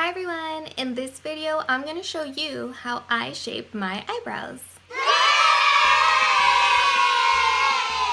Hi everyone! In this video, I'm going to show you how I shape my eyebrows.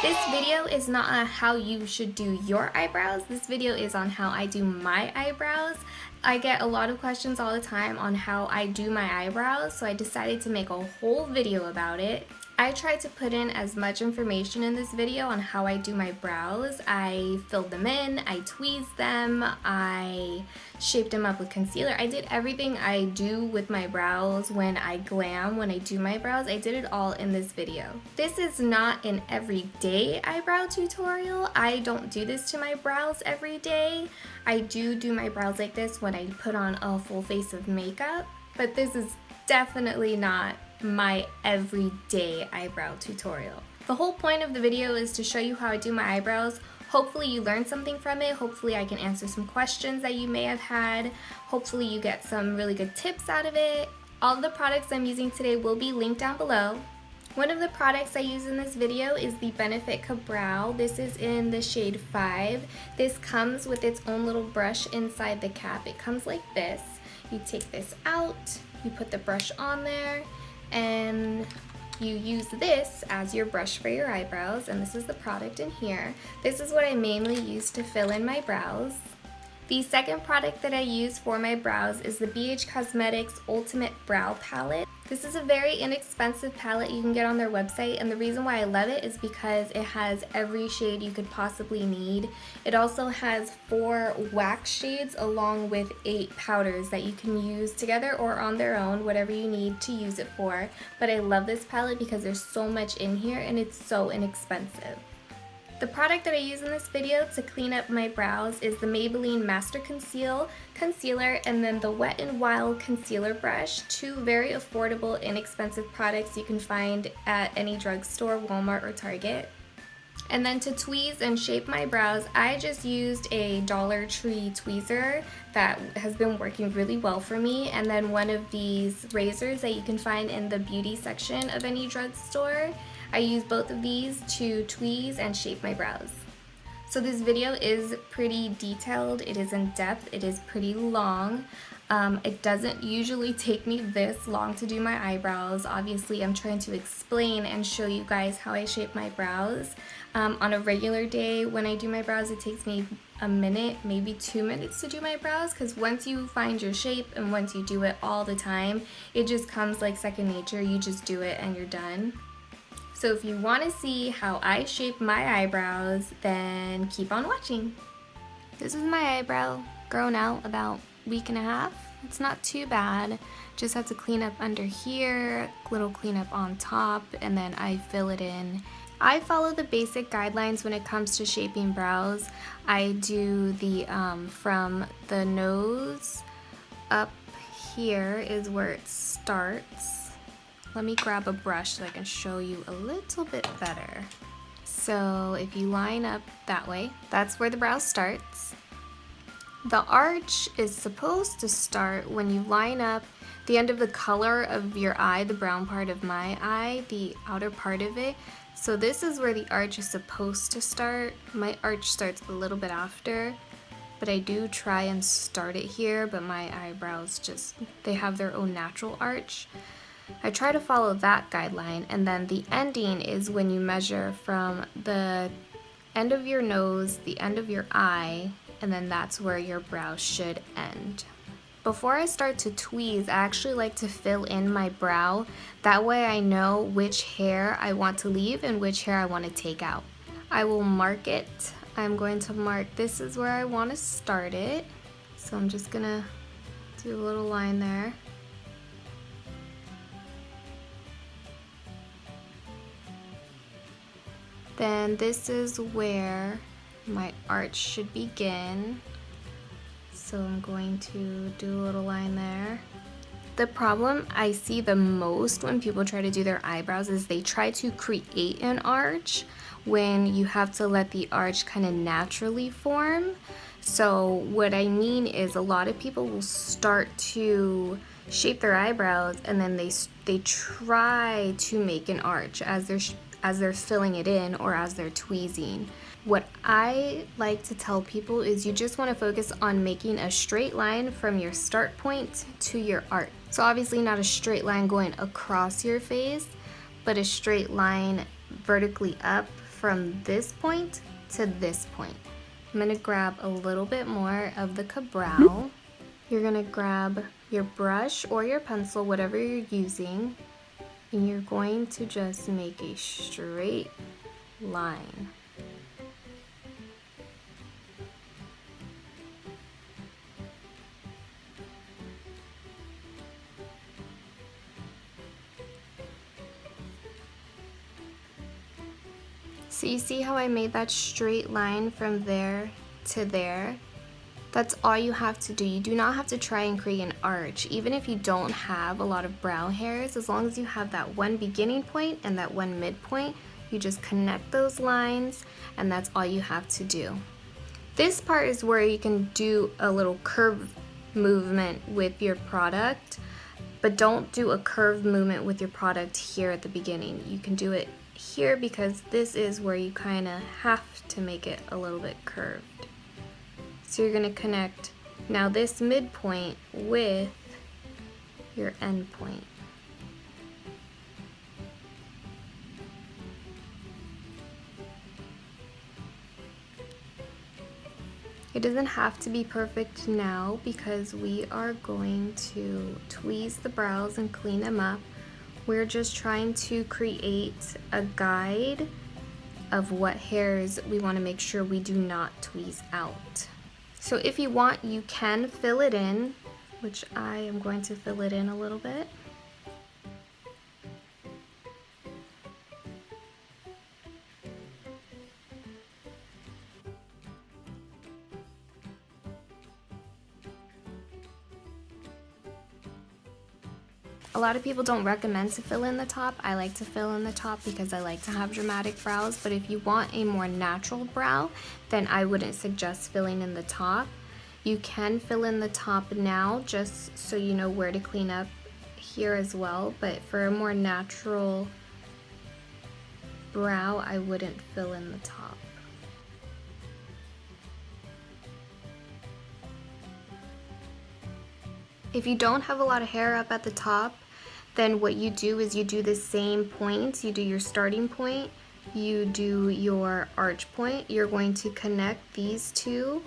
This video is not on how you should do your eyebrows. This video is on how I do my eyebrows. I get a lot of questions all the time on how I do my eyebrows, so I decided to make a whole video about it. I tried to put in as much information in this video on how I do my brows. I filled them in, I tweezed them, I shaped them up with concealer. I did everything I do with my brows when I glam, when I do my brows. I did it all in this video. This is not an everyday eyebrow tutorial. I don't do this to my brows every day. I do my brows like this when I put on a full face of makeup, but this is definitely not my everyday eyebrow tutorial. The whole point of the video is to show you how I do my eyebrows. Hopefully you learned something from it. Hopefully I can answer some questions that you may have had. Hopefully you get some really good tips out of it. All of the products I'm using today will be linked down below. One of the products I use in this video is the Benefit Kabrow. This is in the shade 5. This comes with its own little brush inside the cap. It comes like this. You take this out, you put the brush on there, and you use this as your brush for your eyebrows, and this is the product in here. This is what I mainly use to fill in my brows. The second product that I use for my brows is the Beige Cosmetics Ultimate Brow Palette. This is a very inexpensive palette you can get on their website, and the reason why I love it is because it has every shade you could possibly need. It also has 4 wax shades along with 8 powders that you can use together or on their own, whatever you need to use it for. But I love this palette because there's so much in here and it's so inexpensive. The product that I use in this video to clean up my brows is the Maybelline Master Concealer and then the Wet n Wild Concealer Brush. 2 very affordable, inexpensive products you can find at any drugstore, Walmart, or Target. And then to tweeze and shape my brows, I just used a Dollar Tree tweezer that has been working really well for me, and then one of these razors that you can find in the beauty section of any drugstore. I use both of these to tweeze and shape my brows. So this video is pretty detailed, it is in depth, it is pretty long. It doesn't usually take me this long to do my eyebrows. Obviously, I'm trying to explain and show you guys how I shape my brows. On a regular day when I do my brows, it takes me a minute, maybe 2 minutes to do my brows, because once you find your shape and once you do it all the time, it just comes like second nature. You just do it and you're done. So if you want to see how I shape my eyebrows, then keep on watching. This is my eyebrow, grown out about a week and a half. It's not too bad. Just have to clean up under here, little cleanup on top, and then I fill it in. I follow the basic guidelines when it comes to shaping brows. I do the from the nose up here is where it starts. Let me grab a brush so I can show you a little bit better. So if you line up that way, that's where the brow starts. The arch is supposed to start when you line up the end of the color of your eye, the brown part of my eye, the outer part of it. So this is where the arch is supposed to start. My arch starts a little bit after, but I do try and start it here, but my eyebrows just, they have their own natural arch. I try to follow that guideline, and then the ending is when you measure from the end of your nose, the end of your eye, and then that's where your brow should end. Before I start to tweeze, I actually like to fill in my brow. That way I know which hair I want to leave and which hair I want to take out. I will mark it. I'm going to mark this is where I want to start it. So I'm just gonna do a little line there. Then this is where my arch should begin. So I'm going to do a little line there. The problem I see the most when people try to do their eyebrows is they try to create an arch when you have to let the arch kind of naturally form. So what I mean is a lot of people will start to shape their eyebrows and then they try to make an arch as they're filling it in or as they're tweezing. What I like to tell people is you just want to focus on making a straight line from your start point to your arch. So obviously not a straight line going across your face, but a straight line vertically up from this point to this point. I'm going to grab a little bit more of the Kabrow. You're going to grab your brush or your pencil, whatever you're using, and you're going to just make a straight line. So you see how I made that straight line from there to there? That's all you have to do. You do not have to try and create an arch. Even if you don't have a lot of brow hairs, as long as you have that one beginning point and that one midpoint, you just connect those lines and that's all you have to do. This part is where you can do a little curve movement with your product, but don't do a curve movement with your product here at the beginning. You can do it here because this is where you kind of have to make it a little bit curved. So you're going to connect now this midpoint with your end point. It doesn't have to be perfect now because we are going to tweeze the brows and clean them up. We're just trying to create a guide of what hairs we want to make sure we do not tweeze out. So if you want, you can fill it in, which I am going to fill it in a little bit. A lot of people don't recommend to fill in the top. I like to fill in the top because I like to have dramatic brows, but if you want a more natural brow, then I wouldn't suggest filling in the top. You can fill in the top now just so you know where to clean up here as well, but for a more natural brow, I wouldn't fill in the top. If you don't have a lot of hair up at the top, then what you do is you do the same points. You do your starting point, you do your arch point. You're going to connect these two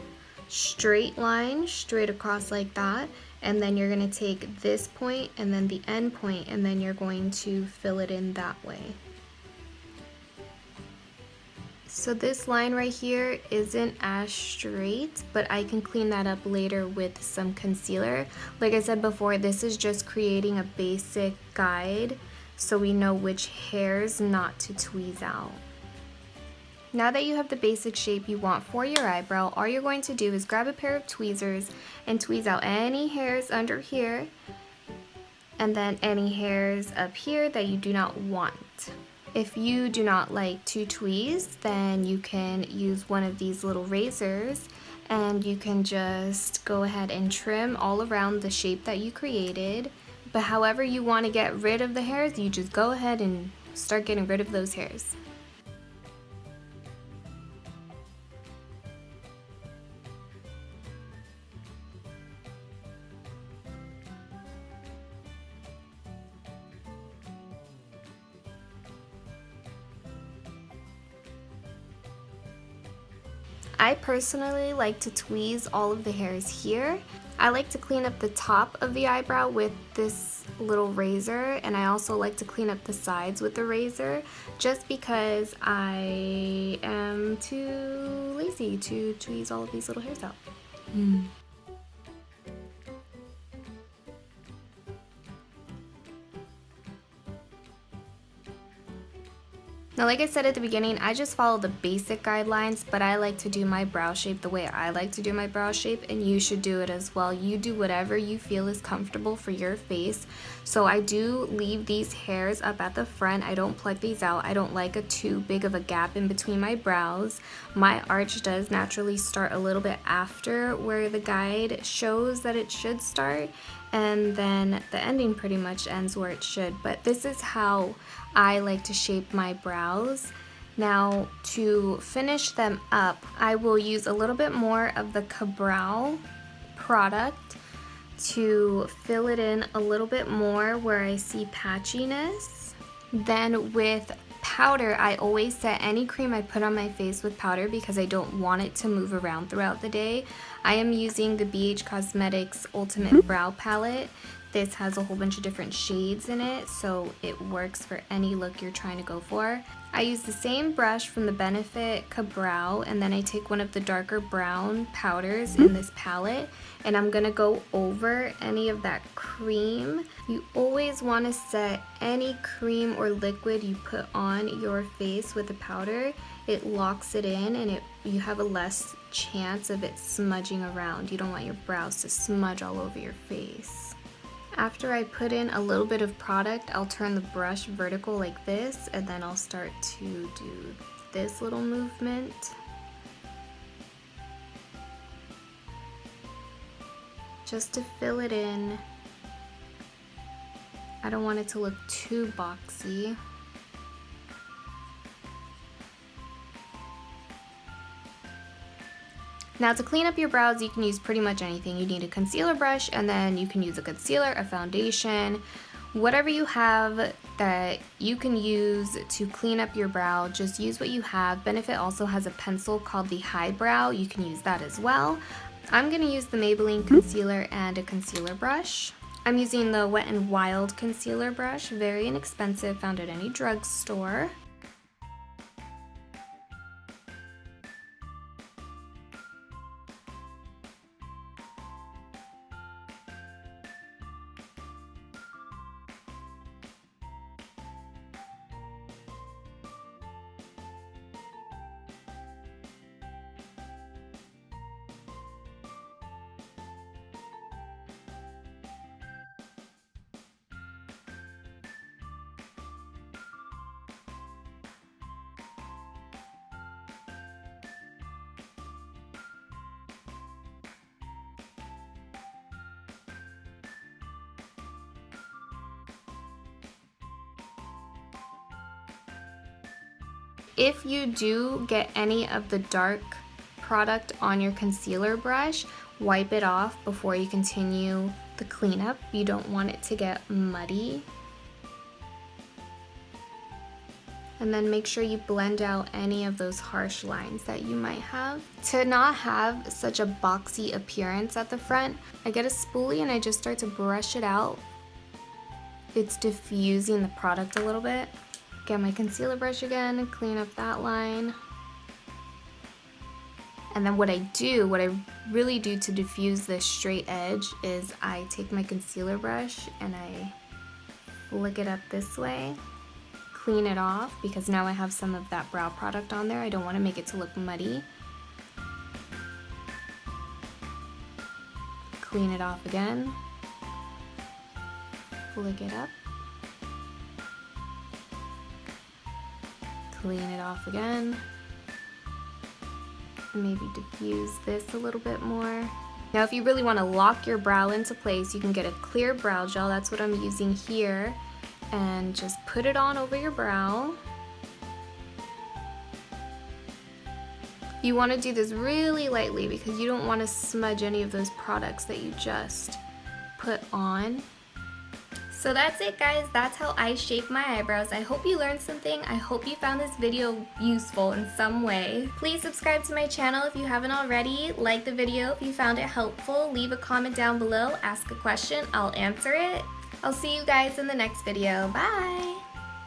straight lines straight across like that, and then you're going to take this point and then the end point, and then you're going to fill it in that way. So this line right here isn't as straight, but I can clean that up later with some concealer. Like I said before, this is just creating a basic guide so we know which hairs not to tweeze out. Now that you have the basic shape you want for your eyebrow, all you're going to do is grab a pair of tweezers and tweeze out any hairs under here and then any hairs up here that you do not want. If you do not like to tweeze, then you can use one of these little razors and you can just go ahead and trim all around the shape that you created. But however you want to get rid of the hairs, you just go ahead and start getting rid of those hairs. I personally like to tweeze all of the hairs here. I like to clean up the top of the eyebrow with this little razor, and I also like to clean up the sides with the razor just because I am too lazy to tweeze all of these little hairs out. Now, like I said at the beginning, I just follow the basic guidelines, but I like to do my brow shape the way I like to do my brow shape, and you should do it as well. You do whatever you feel is comfortable for your face. So I do leave these hairs up at the front. I don't pluck these out. I don't like a too big of a gap in between my brows. My arch does naturally start a little bit after where the guide shows that it should start, and then the ending pretty much ends where it should. But this is how I like to shape my brows, Now to finish them up, I will use a little bit more of the Kabrow product to fill it in a little bit more where I see patchiness. Then with powder, I always set any cream I put on my face with powder because I don't want it to move around throughout the day. I am using the Beige Cosmetics Ultimate Brow Palette. This has a whole bunch of different shades in it, so it works for any look you're trying to go for. I use the same brush from the Benefit Kabrow, and then I take one of the darker brown powders in this palette, and I'm gonna go over any of that cream. You always wanna set any cream or liquid you put on your face with a powder. It locks it in, and you have a less chance of it smudging around. You don't want your brows to smudge all over your face. After I put in a little bit of product, I'll turn the brush vertical like this, and then I'll start to do this little movement. Just to fill it in. I don't want it to look too boxy. Now to clean up your brows, you can use pretty much anything. You need a concealer brush, and then you can use a concealer, a foundation, whatever you have that you can use to clean up your brow, just use what you have. Benefit also has a pencil called the Highbrow. You can use that as well. I'm gonna use the Maybelline Concealer and a concealer brush. I'm using the Wet n Wild concealer brush, very inexpensive, found at any drugstore. If you do get any of the dark product on your concealer brush, wipe it off before you continue the cleanup. You don't want it to get muddy. And then make sure you blend out any of those harsh lines that you might have. To not have such a boxy appearance at the front, I get a spoolie and I just start to brush it out. It's diffusing the product a little bit. Get my concealer brush again, clean up that line. And then what I really do to diffuse this straight edge is I take my concealer brush and I flick it up this way, clean it off, because now I have some of that brow product on there. I don't want to make it to look muddy. Clean it off again, flick it up. Clean it off again. Maybe diffuse this a little bit more. Now if you really want to lock your brow into place, you can get a clear brow gel. That's what I'm using here. And just put it on over your brow. You want to do this really lightly because you don't want to smudge any of those products that you just put on. So that's it, guys. That's how I shape my eyebrows. I hope you learned something. I hope you found this video useful in some way. Please subscribe to my channel if you haven't already. Like the video if you found it helpful. Leave a comment down below. Ask a question. I'll answer it. I'll see you guys in the next video. Bye!